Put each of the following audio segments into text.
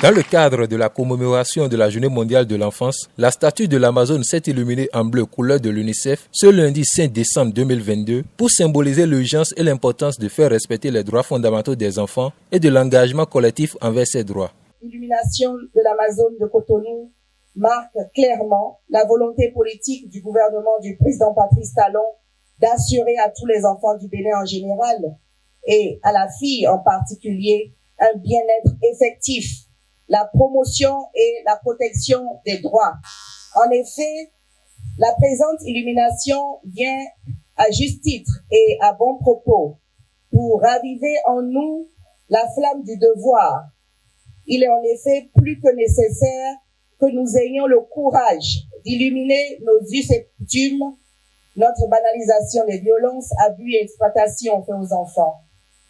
Dans le cadre de la commémoration de la Journée mondiale de l'enfance, la statue de l'Amazone s'est illuminée en bleu couleur de l'UNICEF ce lundi 5 décembre 2022 pour symboliser l'urgence et l'importance de faire respecter les droits fondamentaux des enfants et de l'engagement collectif envers ces droits. L'illumination de l'Amazone de Cotonou marque clairement la volonté politique du gouvernement du président Patrice Talon d'assurer à tous les enfants du Bénin en général et à la fille en particulier un bien-être effectif, la promotion et la protection des droits. En effet, la présente illumination vient à juste titre et à bon propos pour raviver en nous la flamme du devoir. Il est en effet plus que nécessaire que nous ayons le courage d'illuminer nos us et coutumes, notre banalisation des violences, abus et exploitations faits aux enfants.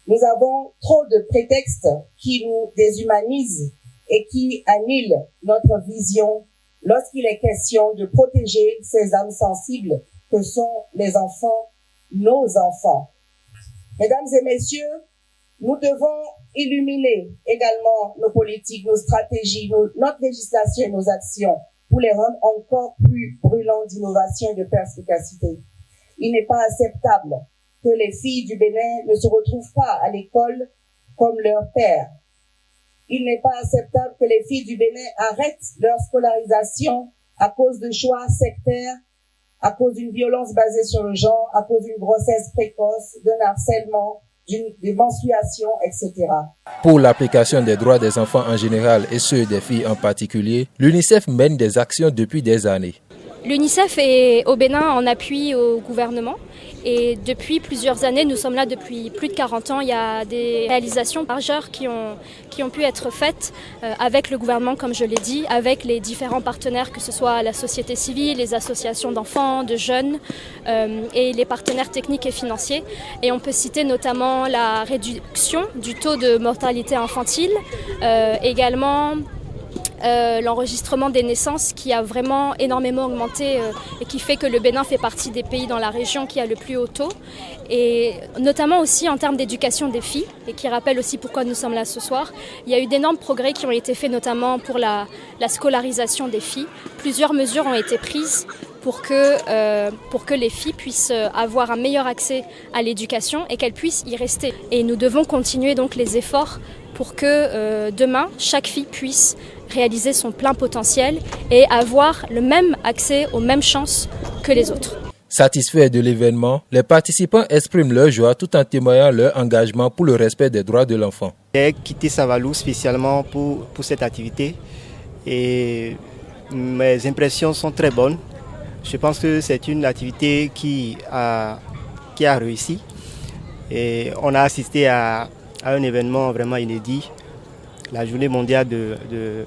Nous avons trop de prétextes qui nous déshumanisent et qui annihilent notre vision lorsqu'il est question de protéger ces âmes sensibles que sont les enfants, nos enfants. Mesdames et messieurs, nous devons illuminer également nos politiques, nos stratégies, notre législation et nos actions pour les rendre encore plus brûlants d'innovation et de perspicacité. Il n'est pas acceptable que les filles du Bénin ne se retrouvent pas à l'école comme leur père. Il n'est pas acceptable que les filles du Bénin arrêtent leur scolarisation à cause de choix sectaires, à cause d'une violence basée sur le genre, à cause d'une grossesse précoce, d'un harcèlement, des menstruations, etc. Pour l'application des droits des enfants en général et ceux des filles en particulier, l'UNICEF mène des actions depuis des années. L'UNICEF est au Bénin en appui au gouvernement et depuis plusieurs années, nous sommes là depuis plus de 40 ans, il y a des réalisations majeures qui ont pu être faites avec le gouvernement, comme je l'ai dit, avec les différents partenaires, que ce soit la société civile, les associations d'enfants, de jeunes et les partenaires techniques et financiers. Et on peut citer notamment la réduction du taux de mortalité infantile, également l'enregistrement des naissances qui a vraiment énormément augmenté et qui fait que le Bénin fait partie des pays dans la région qui a le plus haut taux, et notamment aussi en termes d'éducation des filles, et qui rappelle aussi pourquoi nous sommes là ce soir. Il y a eu d'énormes progrès qui ont été faits notamment pour la scolarisation des filles. Plusieurs mesures ont été prises pour que les filles puissent avoir un meilleur accès à l'éducation et qu'elles puissent y rester. Et nous devons continuer donc les efforts pour que demain, chaque fille puisse réaliser son plein potentiel et avoir le même accès aux mêmes chances que les autres. Satisfaits de l'événement, les participants expriment leur joie tout en témoignant leur engagement pour le respect des droits de l'enfant. J'ai quitté Savalou spécialement pour cette activité et mes impressions sont très bonnes. Je pense que c'est une activité qui a réussi et on a assisté à un événement vraiment inédit, la journée mondiale de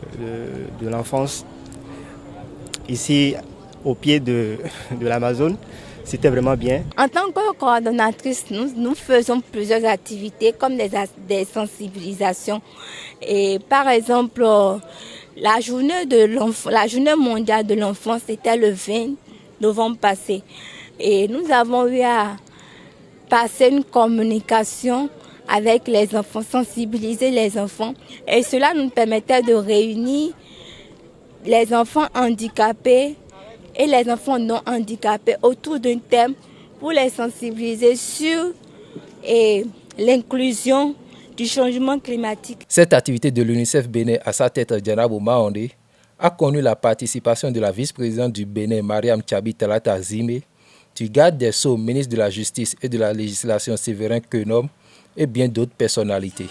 l'enfance ici au pied de l'Amazone. C'était vraiment bien. En tant que coordonnatrice, nous faisons plusieurs activités comme des sensibilisations. Et par exemple, la journée mondiale de l'enfance, c'était le 20 novembre passé. Et nous avons eu à passer une communication avec les enfants, sensibiliser les enfants. Et cela nous permettait de réunir les enfants handicapés et les enfants non handicapés autour d'un thème pour les sensibiliser sur l'inclusion du changement climatique. Cette activité de l'UNICEF Bénin à sa tête Djanabo Maondé a connu la participation de la vice-présidente du Bénin, Mariam Tchabi Talata Zime, du garde des Sceaux, ministre de la Justice et de la Législation Séverin Quenom, et bien d'autres personnalités.